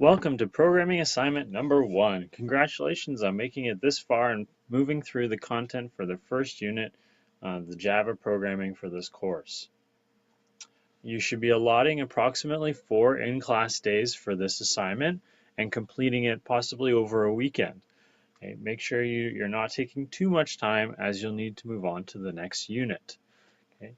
Welcome to programming assignment number 1. Congratulations on making it this far and moving through the content for the first unit, the Java programming for this course. You should be allotting approximately 4 in-class days for this assignment and completing it possibly over a weekend. Okay, make sure you're not taking too much time as you'll need to move on to the next unit. Okay.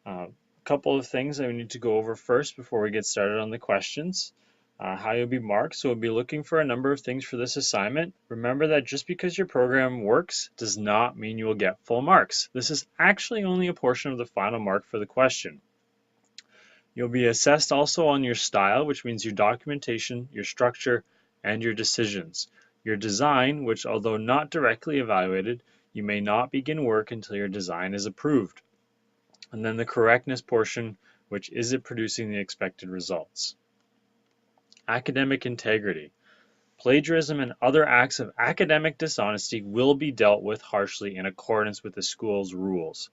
A couple of things that we need to go over first before we get started on the questions. How you'll be marked. So we'll be looking for a number of things for this assignment. Remember that just because your program works does not mean you will get full marks. This is actually only a portion of the final mark for the question. You'll be assessed also on your style, which means your documentation, your structure, and your decisions. Your design, which although not directly evaluated, you may not begin work until your design is approved. And then the correctness portion, which is it producing the expected results. Academic integrity. Plagiarism and other acts of academic dishonesty will be dealt with harshly in accordance with the school's rules.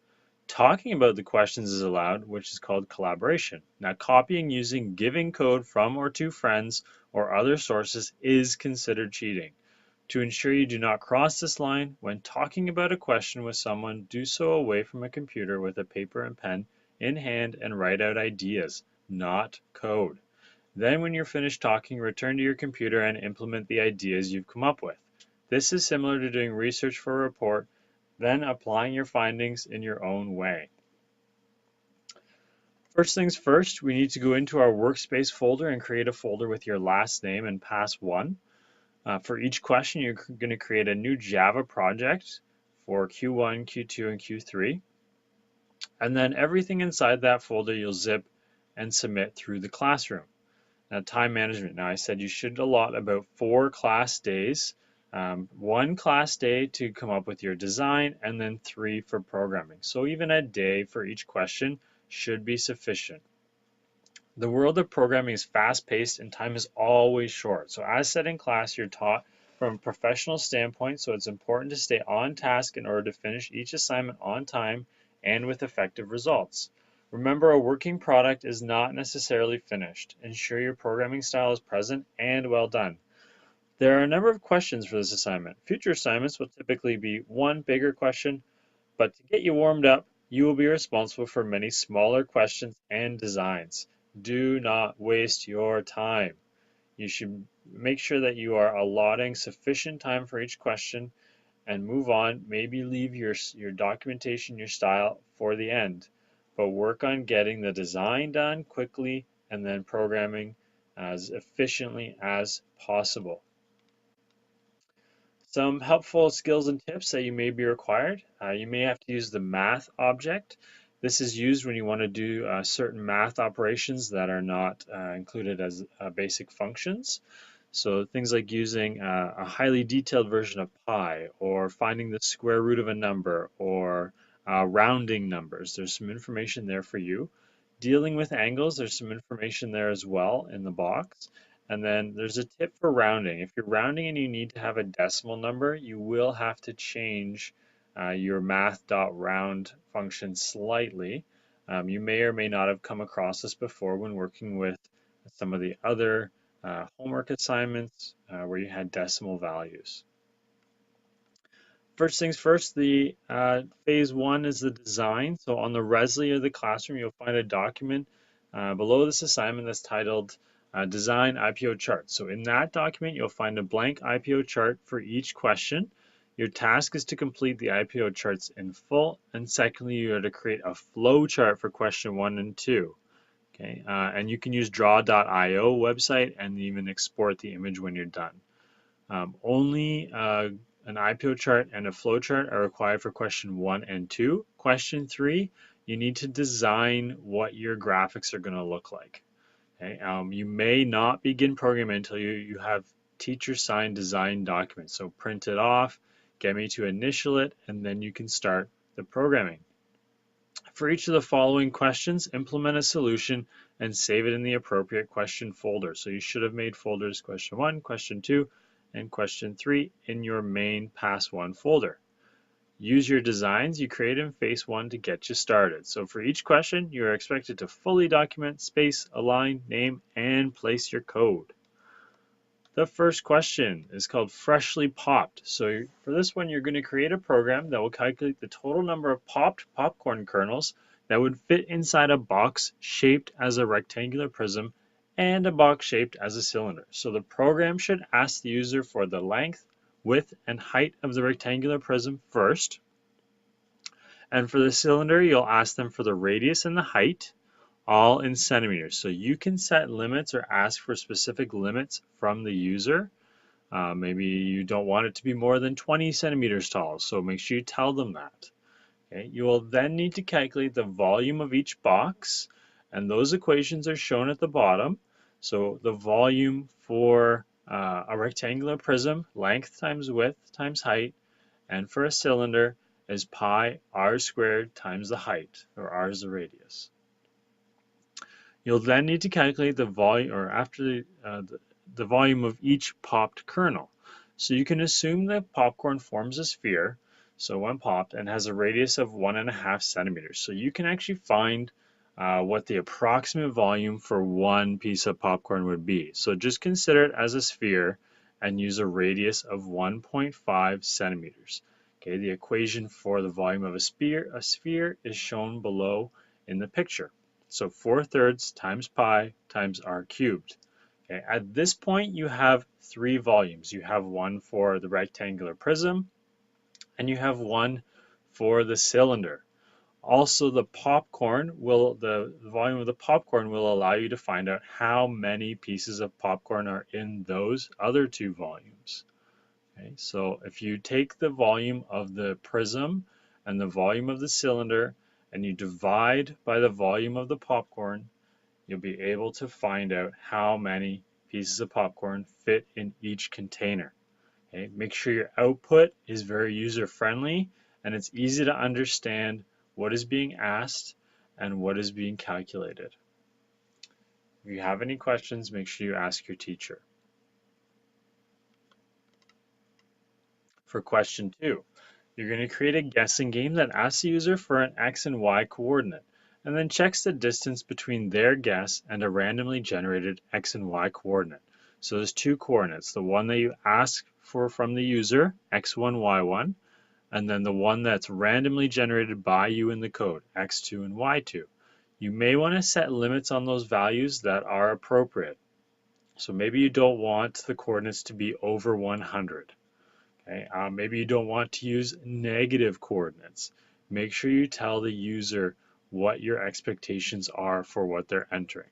Talking about the questions is allowed, which is called collaboration. Now, copying using giving code from or to friends or other sources is considered cheating. To ensure you do not cross this line, when talking about a question with someone, do so away from a computer with a paper and pen in hand and write out ideas, not code. Then when you're finished talking, return to your computer and implement the ideas you've come up with. This is similar to doing research for a report, then applying your findings in your own way. First things first, we need to go into our workspace folder and create a folder with your last name and pass 1. For each question, you're going to create a new Java project for Q1, Q2, and Q3. And then everything inside that folder you'll zip and submit through the classroom. Now, time management. Now, I said you should allot about 4 class days, 1 class day to come up with your design, and then 3 for programming. So even a day for each question should be sufficient. The world of programming is fast-paced and time is always short. So as said in class, you're taught from a professional standpoint, so it's important to stay on task in order to finish each assignment on time and with effective results. Remember, a working product is not necessarily finished. Ensure your programming style is present and well done. There are a number of questions for this assignment. Future assignments will typically be one bigger question, but to get you warmed up, you will be responsible for many smaller questions and designs. Do not waste your time. You should make sure that you are allotting sufficient time for each question and move on. Maybe leave your documentation, your style for the end, but work on getting the design done quickly and then programming as efficiently as possible. Some helpful skills and tips that you may be required. You may have to use the math object. This is used when you want to do certain math operations that are not included as basic functions. So things like using a highly detailed version of pi, or finding the square root of a number, or rounding numbers. There's some information there for you. Dealing with angles, there's some information there as well in the box. And then there's a tip for rounding. If you're rounding and you need to have a decimal number, you will have to change your math.round function slightly. You may or may not have come across this before when working with some of the other homework assignments where you had decimal values. First things first, the phase 1 is the design. So on the Resli of the classroom, you'll find a document below this assignment that's titled Design IPO Chart. So in that document, you'll find a blank IPO chart for each question. Your task is to complete the IPO charts in full, and secondly, you are to create a flow chart for question 1 and 2. Okay, and you can use draw.io website and even export the image when you're done. Only an IPO chart and a flow chart are required for question 1 and 2. Question 3, you need to design what your graphics are going to look like. Okay? You may not begin programming until you have teacher signed design documents. So print it off, get me to initial it, and then you can start the programming. For each of the following questions, implement a solution and save it in the appropriate question folder. So you should have made folders question 1, question 2, and question 3 in your main Pass 1 folder. Use your designs you create in phase 1 to get you started. So for each question, you are expected to fully document, space, align, name, and place your code. The first question is called freshly popped. So for this one, you're going to create a program that will calculate the total number of popped popcorn kernels that would fit inside a box shaped as a rectangular prism and a box shaped as a cylinder. So the program should ask the user for the length, width, and height of the rectangular prism first. And for the cylinder, you'll ask them for the radius and the height, all in centimeters. So you can set limits or ask for specific limits from the user. Maybe you don't want it to be more than 20 centimeters tall, so make sure you tell them that. Okay? You will then need to calculate the volume of each box, and those equations are shown at the bottom. So the volume for a rectangular prism, length times width times height, and for a cylinder is pi r squared times the height, or r is the radius. You'll then need to calculate the volume, or after the volume of each popped kernel. So you can assume that popcorn forms a sphere, so when popped, and has a radius of 1.5 centimeters. So you can actually find what the approximate volume for one piece of popcorn would be. So just consider it as a sphere and use a radius of 1.5 centimeters. Okay, the equation for the volume of a sphere is shown below in the picture. So 4/3 times pi times r cubed. Okay, at this point, you have three volumes. You have one for the rectangular prism, and you have one for the cylinder. Also, the volume of the popcorn will allow you to find out how many pieces of popcorn are in those other two volumes. Okay, so if you take the volume of the prism and the volume of the cylinder and you divide by the volume of the popcorn, you'll be able to find out how many pieces of popcorn fit in each container. Okay, make sure your output is very user-friendly and it's easy to understand what is being asked and what is being calculated. If you have any questions, make sure you ask your teacher. For question 2, you're going to create a guessing game that asks the user for an x and y coordinate and then checks the distance between their guess and a randomly generated x and y coordinate. So there's two coordinates, the one that you ask for from the user, x1, y1, and then the one that's randomly generated by you in the code, x2 and y2. You may want to set limits on those values that are appropriate. So maybe you don't want the coordinates to be over 100. Okay, maybe you don't want to use negative coordinates. Make sure you tell the user what your expectations are for what they're entering.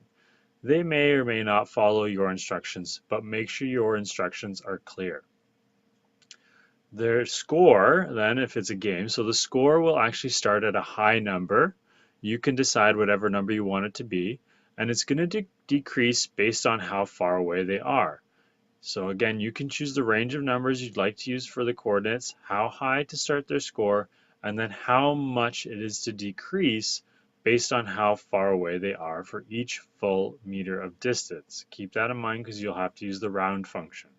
They may or may not follow your instructions, but make sure your instructions are clear. Their score, then, if it's a game, so the score will actually start at a high number. You can decide whatever number you want it to be, and it's going to decrease based on how far away they are. So again, you can choose the range of numbers you'd like to use for the coordinates, how high to start their score, and then how much it is to decrease based on how far away they are for each full meter of distance. Keep that in mind because you'll have to use the round function.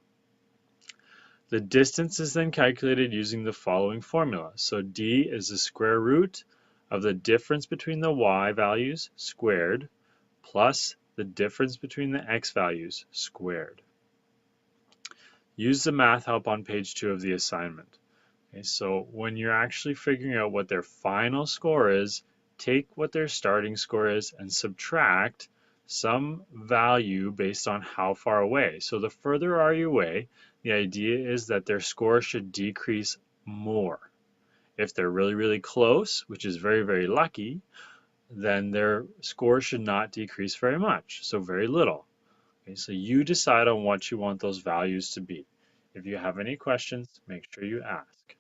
The distance is then calculated using the following formula. So d is the square root of the difference between the y values squared plus the difference between the x values squared. Use the math help on page 2 of the assignment. Okay, so when you're actually figuring out what their final score is, take what their starting score is and subtract some value based on how far away. So the further are you away, the idea is that their score should decrease more. If they're really, really close, which is very, very lucky, then their score should not decrease very much, so very little. Okay, so you decide on what you want those values to be. If you have any questions, make sure you ask.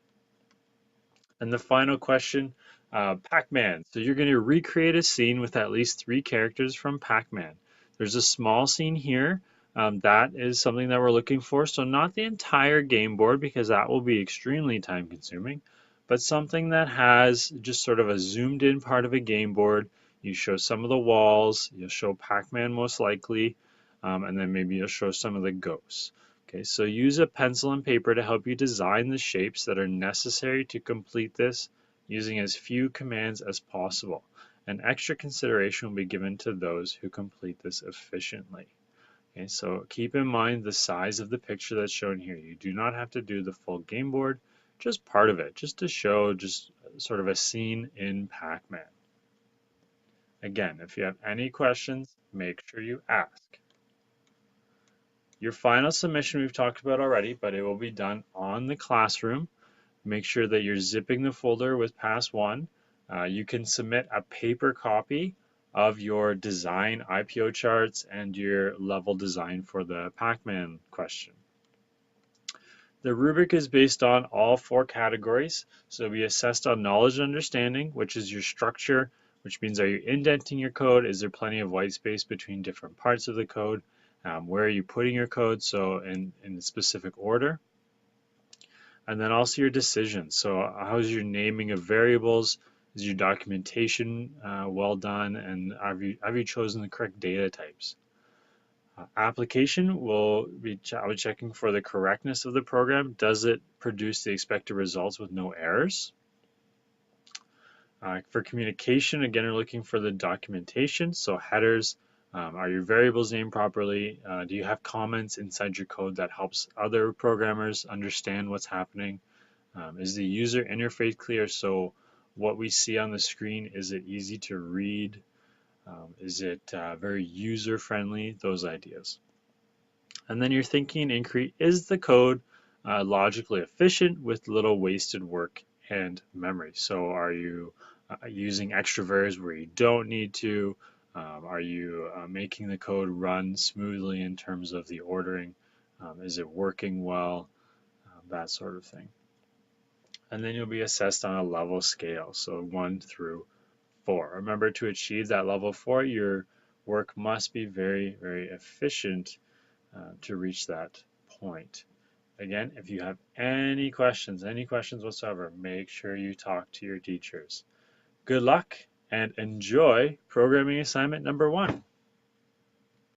And the final question, Pac-Man. So you're going to recreate a scene with at least 3 characters from Pac-Man. There's a small scene here. That is something that we're looking for. So not the entire game board because that will be extremely time consuming, but something that has just sort of a zoomed in part of a game board. You show some of the walls, you'll show Pac-Man most likely, and then maybe you'll show some of the ghosts. Okay, so use a pencil and paper to help you design the shapes that are necessary to complete this using as few commands as possible. And extra consideration will be given to those who complete this efficiently. Okay, so keep in mind the size of the picture that's shown here. You do not have to do the full game board, just part of it, just to show just sort of a scene in Pac-Man. Again, if you have any questions, make sure you ask. Your final submission we've talked about already, but it will be done on the classroom. Make sure that you're zipping the folder with Pass 1. You can submit a paper copy of your design IPO charts and your level design for the Pac-Man question. The rubric is based on all 4 categories, so it'll be assessed on knowledge and understanding, which is your structure, which means are you indenting your code? Is there plenty of white space between different parts of the code? Where are you putting your code? So in specific order. And then also your decisions. So how's your naming of variables? Is your documentation well done? And have you chosen the correct data types? Application will be checking for the correctness of the program. Does it produce the expected results with no errors? For communication, again, we're looking for the documentation. So headers, are your variables named properly? Do you have comments inside your code that helps other programmers understand what's happening? Is the user interface clear? So what we see on the screen, is it easy to read? Is it very user friendly? Those ideas. And then you're thinking increase, is the code logically efficient with little wasted work and memory? So are you using extra variables where you don't need to? Are you making the code run smoothly in terms of the ordering? Is it working well? That sort of thing. And then you'll be assessed on a level scale, so 1 through 4. Remember, to achieve that level 4, your work must be very, very efficient to reach that point. Again, if you have any questions whatsoever, make sure you talk to your teachers. Good luck and enjoy programming assignment number 1.